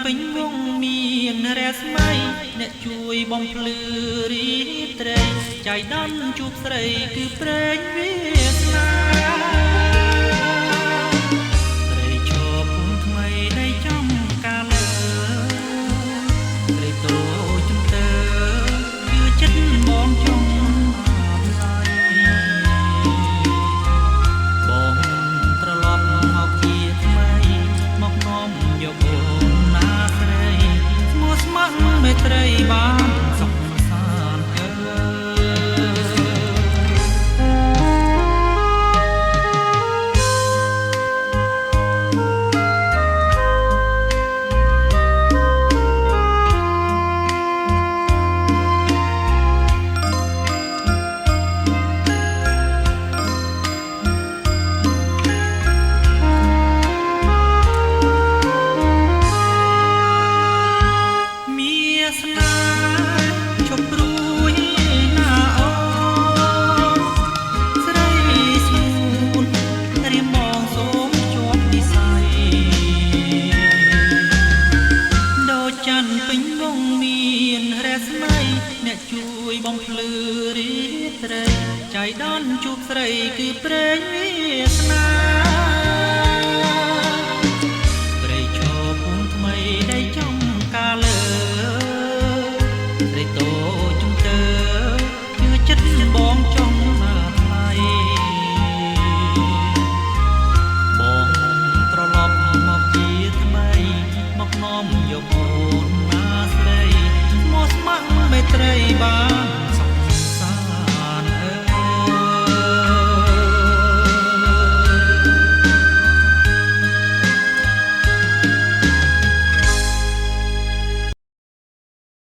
ពេញវងមានរស្មីអ្នកជួយបំភ្លឺរីត្រីចៃដន្យជួបស្រីគឺព្រេងវាសនាត្រីឈប់ពុំថ្មីនៃចំកាលត្រីតូចចំតើគឺចិត្តមកចង់បងត្រឡប់មកជាថ្មីមកនាំយកអូនណាស្រីស្មោះស្ម័គ្រមេត្រីបានសុខសាន្តអ្នកជួយបំភ្លឺរីត្រីចៃដន្យជួបស្រីគឺព្រេង